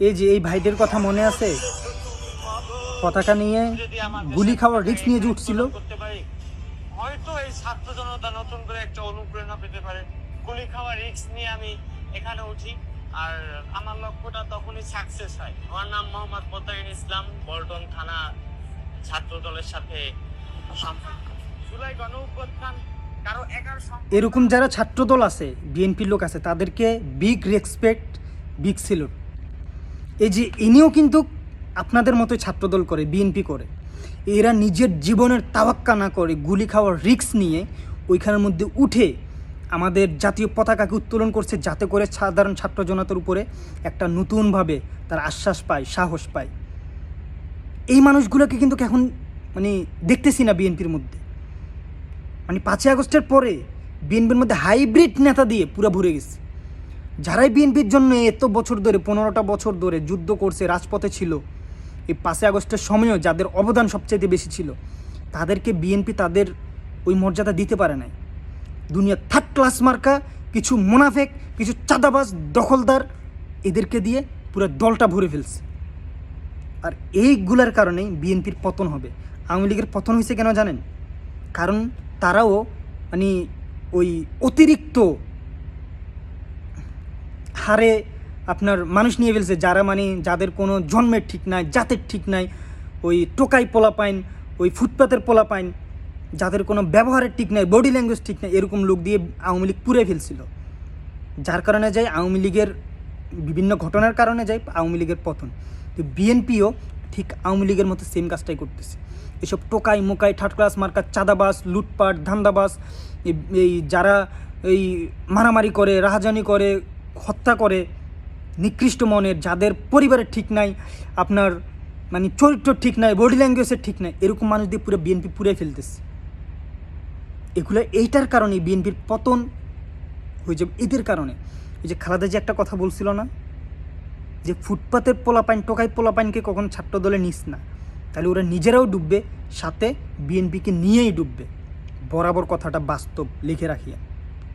এই যে এই ভাইদের কথা মনে আছে, পতাকা নিয়ে গুলি খাওয়ার রিস্ক নিয়ে উঠছিল। হয়তো এই ছাত্র জনতা নতুন করে একটা অনুপ্রেরণা পেতে পারে। গুলি খাওয়ার রিস্ক নিয়ে আমি এখানে উঠি, আর আমার লক্ষ্যটা তখনই সাকসেস হয়। আমার নাম মোহাম্মদ মোতায়েন ইসলাম, পল্টন থানা ছাত্র দলের সাথে সম্পৃক্ত। জুলাই গণ অভ্যুত্থান কারো একার এরকম যারা ছাত্রদল আছে, বিএনপির লোক আছে, তাদেরকে বিগ রেসপেক্ট, বিগ সিলুট। এই যে ইনিও কিন্তু আপনাদের মতো ছাত্রদল করে, বিএনপি করে। এরা নিজের জীবনের তাওয়াক্কা না করে গুলি খাওয়ার রিস্ক নিয়ে ওইখানের মধ্যে উঠে আমাদের জাতীয় পতাকাকে উত্তোলন করছে, যাতে করে সাধারণ ছাত্র জনতার উপরে একটা নতুনভাবে তার আশ্বাস পায়, সাহস পায়। এই মানুষগুলোকে কিন্তু এখন মানে দেখতেছি না বিএনপির মধ্যে। মানে 5ই আগস্টের পরে বিএনপির মধ্যে হাইব্রিড নেতা দিয়ে পুরো ভরে গেছে। যারাই বিএনপির জন্য এত বছর ধরে, 15টা বছর ধরে যুদ্ধ করছে, রাজপথে ছিল, এই 5ই আগস্টের সময়ও যাদের অবদান সবচাইতে বেশি ছিল, তাদেরকে বিএনপি তাদের ওই মর্যাদা দিতে পারে নাই। দুনিয়া থার্ড ক্লাস মার্কা কিছু মুনাফেক, কিছু চাঁদাবাজ, দখলদার, এদেরকে দিয়ে পুরো দলটা ভরে ফেলছে। আর এইগুলার কারণেই বিএনপির পতন হবে। আওয়ামী লীগের পতন হয়েছে কেন জানেন? কারণ তারাও মানে ওই অতিরিক্ত হারে আপনার মানুষ নিয়ে ফেলছে, যারা মানে যাদের কোনো জন্মের ঠিক নাই, জাতের ঠিক নাই, ওই টোকাই পোলাপাইন, ওই ফুটপাতের পোলাপাইন, যাদের কোনো ব্যবহারের ঠিক নাই, বডি ল্যাঙ্গুয়েজ ঠিক নাই, এরকম লোক দিয়ে আওয়ামী লীগ পুড়ে ফেলছিল। যার কারণে যায় আওয়ামী লীগের বিভিন্ন ঘটনার কারণে যায় আওয়ামী লীগের পতন। তো বিএনপিও ঠিক আওয়ামী লীগের মতো সেম কাজটাই করতেছে। এসব টোকাই মোকাই, থার্ড ক্লাস মার্কা, চাঁদাবাজ, লুটপাট, ধান্দাবাজ, এই যারা এই মারামারি করে, রাহাজানি করে, হত্যা করে, নিকৃষ্ট মনের, যাদের পরিবারের ঠিক নাই, আপনার মানে চরিত্র ঠিক নাই, বডি ল্যাঙ্গুয়েজের ঠিক নাই, এরকম মানুষ দিয়ে পুরো বিএনপি পুড়ে ফেলতেছে। এগুলো এইটার কারণে বিএনপির পতন হয়ে যাবে, এদের কারণে। এই যে খালেদা যে একটা কথা বলছিল না, যে ফুটপাতের পোলাপাইন, টোকাই পোলাপাইনকে কখন ছাত্র দলে নিস না, তাহলে ওরা নিজেরাও ডুববে, সাথে বিএনপিকে নিয়েই ডুববে। বরাবর কথাটা বাস্তব, লিখে রাখিয়া।